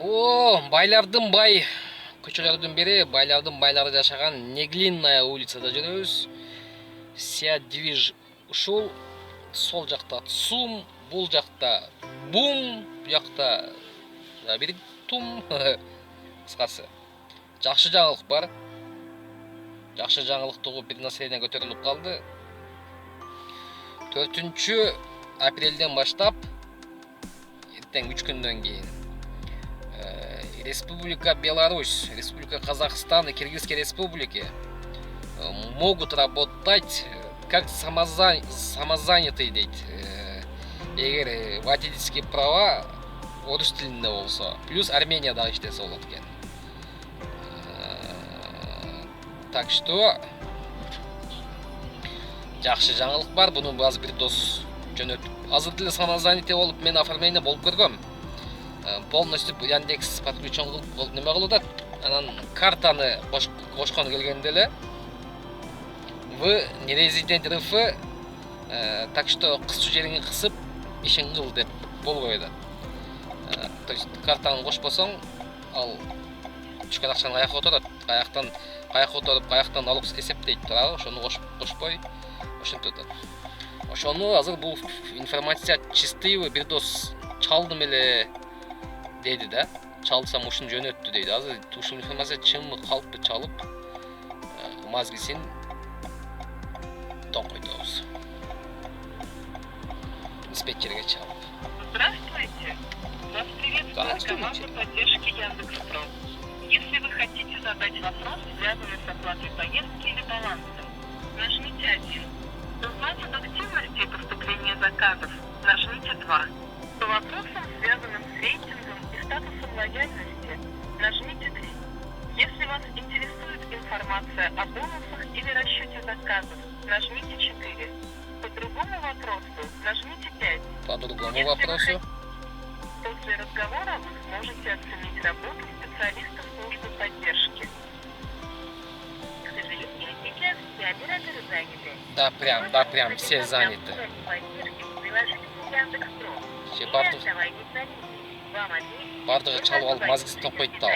Байлардын бай көчөлөрдүн бири, байлардын байлары жашаган Неглинная улицада жүрөбүз. Ся движ ушул, сол жакта ЦУМ, бул жакта БУМ, бу жакта бир ТУМ. Кыскасы, жакшы жаңылык бар. Жакшы жаңылыктуу бир население көтөрүлүп калды. 4-апрелден баштап, эртең 3 күндөн кийин Республика Беларусь, Республика Казахстан и Киргизские республики могут работать как самозанятые дейт. Эгер водительские права орус тилинде болсо, плюс Арменияда иштесе болот экен. Так что жакшы жаңылык бар. Буну азыр бир дос жөнөтүп, азыр деле самозанятый болуп, мен оформление болуп көргөм. Полностью Яндекс подключен кылып неме кылып атат. Анан картаны кошкон келгенде эле вы не резидент РФ, так что кысчу жериңи кысып ишин кыл деп болбой атат. То есть картаны кошпосоң, ал түшкөн акчаны каяка отурат, каяка отуруп, каяктан налог эсептейт турабы, ошону кошпой ошентип атат. Ошону азыр бул информация чистый, бир дос чалдым эле деди да. Чалсам ушуну жөнөттү дейди. Азыр ушул информация чынбы, калпты чалып, мазгисин тоңкойтобуз. Диспетчерге чалып. Здравствуйте. Вас приветствует команда поддержки Яндекс.Про. Если вы хотите задать вопрос, связанный с оплатой поездки или балансом, нажмите 1. Узнать об активности поступления заказов, нажмите 2. По вопросам, связанным с рейтингом и статусом лояльности, нажмите 3. Если вас интересует информация о бонусах или расчете заказов, нажмите 4. По другому вопросу нажмите 5. По другому вопросу. После разговора вы сможете оценить работу специалистов службы поддержки. К сожалению, сейчас все операторы заняты. Да, прям, все заняты. Все бардыгы чалып алып мазгисин тоңкойт да.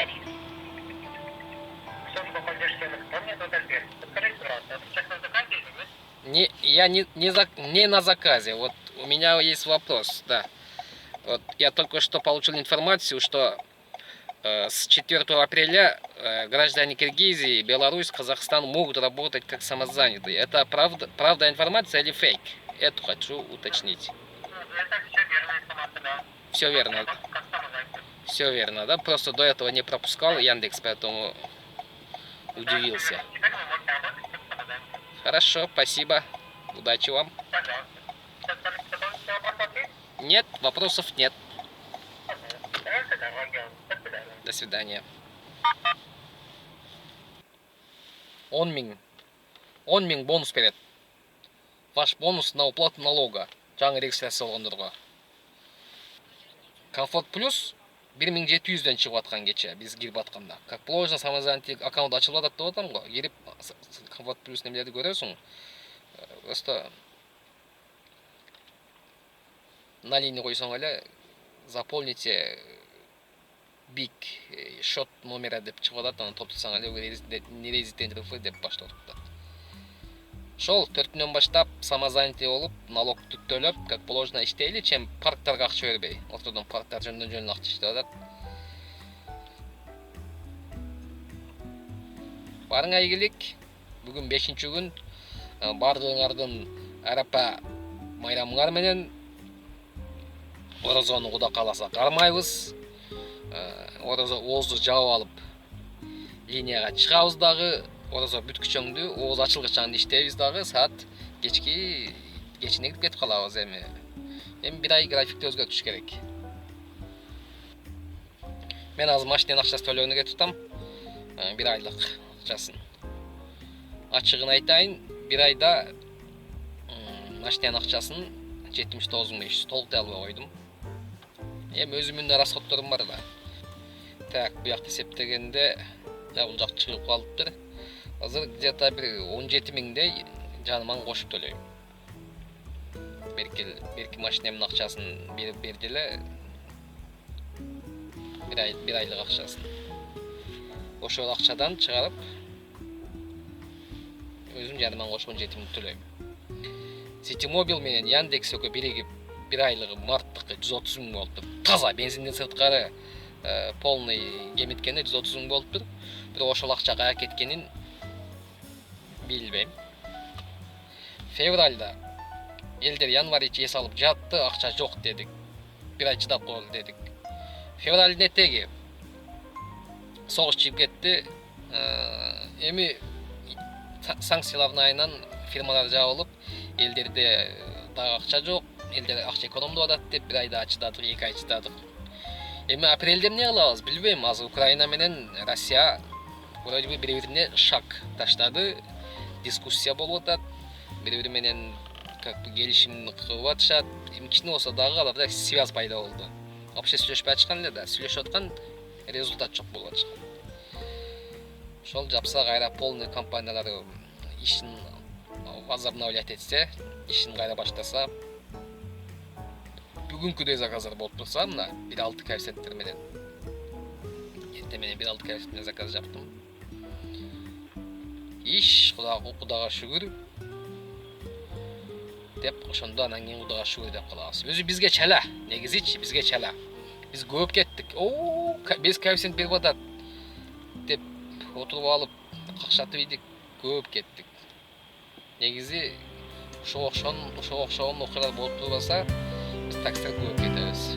Служба поддержки мне тут ответ. Подскажите, пожалуйста, это сейчас на заказе или нет? Я не на заказе. Вот у меня есть вопрос, да. Вот я только что получил информацию, что с 4 апреля граждане Киргизии, Беларусь, Казахстан могут работать как самозанятые. Это правда информация или фейк? Это хочу уточнить. Это все верная информация, да. Все верно. Все верно, да? Просто до этого не пропускал Яндекс, поэтому удивился. Теперь вы можете работать как самозанятый. Хорошо, спасибо. Удачи вам. Пожалуйста. Сейчас скажите, дополнительный вопрос ответить? Нет, вопросов нет. Давайте дороги. До свидания. До свидания. 10 000 бонус берет. Ваш бонус на уплату налога. Жаңы регистрация болгондорго. Комфорт плюс 1700дөн чыгып аткан кече биз кирип атканда. Как положено, самозанятый аккаунт ачылып атат деп атам го. Кирип Комфорт плюс немелерди көрөсүң. Просто на линии койсоң эле заполните биг счет номера деп чыгып атат, аны топтосоң эле не резидент РФ деп баштап атат. Ошол 4-дөн баштап самозанятый болуп, налогду төлөп, как положено иштейли, чем парктарга акча бербей. Ортодон парктар жөндөн акча иштеп атат. Барыңа ийгилик. Бүгүн 5-күн. Бардыгыңардын арапа майрамыңар менен орозону Куда кааласа кармайбыз. Орозо оозду жаап алып линияга чыгабыз дагы. Орозо бүткүчөңдү, ооз ачылгычан иштейбиз дагы, саат кечине кирип кетип калабыз эми. Бир ай графикти өзгөртүш керек. Мен азыр машинанын акчасын төлөөнү кетип атам. 1 айлык акчасын. Ачыгын айтайын, 1 айда машинанын акчасын 79.500 толуктай албай койдум. Эми өзүмдүн да расходторум бар да. Так, буякты эсептегенде бул жак чыгып калыптыр. Азыр где-то bir 17.000дей жаныман кошуп төлөйм. Берки машинамдын акчасын берип берди эле. bir aylık akçaсын. Ошол акчадан чыгарып өзүм жаныман кошкон жетимди төлөйм. Ситимобил менен Яндекс экөө биригип bir айлыгы марттыкы 130 миң болуптур. Таза бензинден сырткары полный кемиткени 130 миң болуптур. Бирок ошол акча кая кеткенин билбейм. Февральда элдер январь ичи эс алып жатты, акча жок дедик. Bir ай чыдап коелу дедик. Февралдын этеги согуш чыгып кетти. Эми санкциялардын айынан фирмалар жабылып, элдерде дагы акча жок, элдер акча экономдоп атат деп bir айда чыдадык, 2 ай чыдадык. Эми апрелде эмне кылабыз билбейм. Азыр Украина менен Россия вроде бы бири-бирине шаг таштады, дискуссия болуп атат, бири-бири менен как бы келишим кылып атышат. Кичине болсо дагы аларда связь пайда болду. Вообще сүйлөшпөй атышкан эле да, сүйлөшүп аткан, результат жок болуп атышкан. Ошол жапса кайра полный компаниялар ишин возобновлять этсе, ишин кайра баштаса, бүгүнкүдөй заказдар болуп турса, мына 1.6 коэффициенттер менен. Эртең менен 1.6 коэффициент менен заказ жаптым. Иш Кудайга шүгүр деп, ошондо анан кийин Кудайга шүгүр деп калабыз. Өзү бизге чала, негизичи бизге чала. Биз көп кеттик. 5 коэффициент берип атат деп отуруп алып, какшатып ийдик, көп кеттик. Негизи ошого окшогон окуялар болуп турбаса, biz takside koyup gideriz.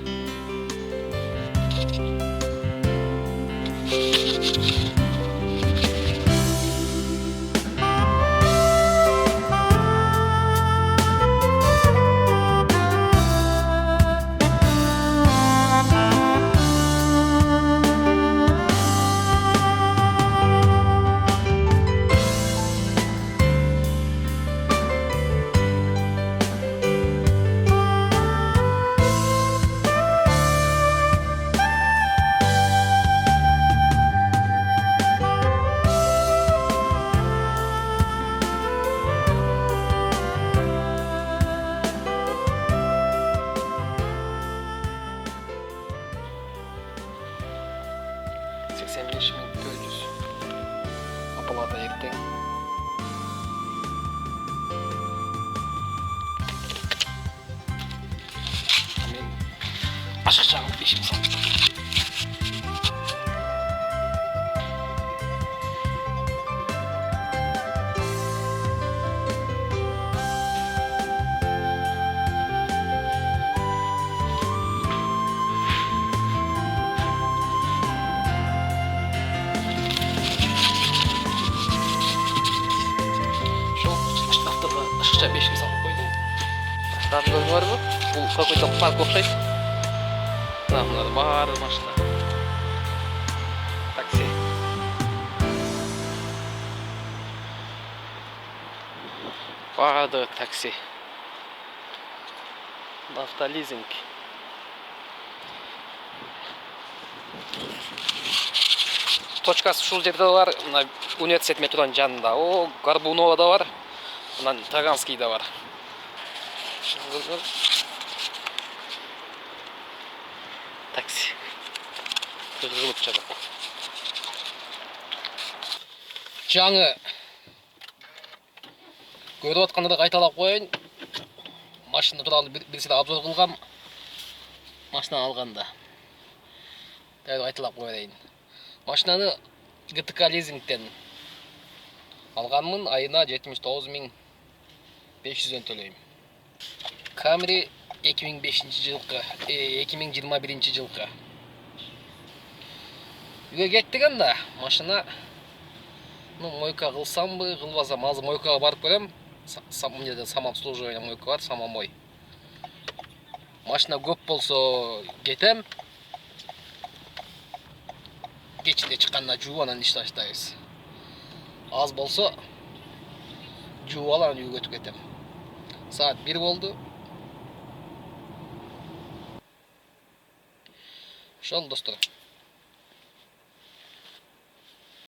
Apalada erteң. Мен ашықшағым 5 миң салып. Ашықша 5 миң салып қойдым. Таштарын бар бұл? Бұл какой-то парк оқшайды. Мыналар бар машина. Такси. Барды такси. Автолизинг. Точкасы ушул жерде бар, мына университет метроның жанында. О, Горбунова да бар. Мынан Таганский да бар. Такси. Кыргылып чыгып. Жаңы көрүп атканды кайталап коеюн. Машина тууралуу бирсиде обзор кылгам. Машина алганда. Дәл кайталап коеюн. Машинаны ГТК лизингден алганмын, айына 79.500 төлөйм. Camry 2005 жылкы, 2021 жылкы. Үйгө кеттик анда, машина мойка кылсамбы, кылбасам, азыр мойкага барып көрөм. Самообслуживание мойка бар, самомой. Машина көп болсо кетем. Кечинде чыкканда жууп анан иш таштайбыз. Az bolsa жууп алып анан үйгө өтүп кетем. Saat 1 болду. Ошол достор.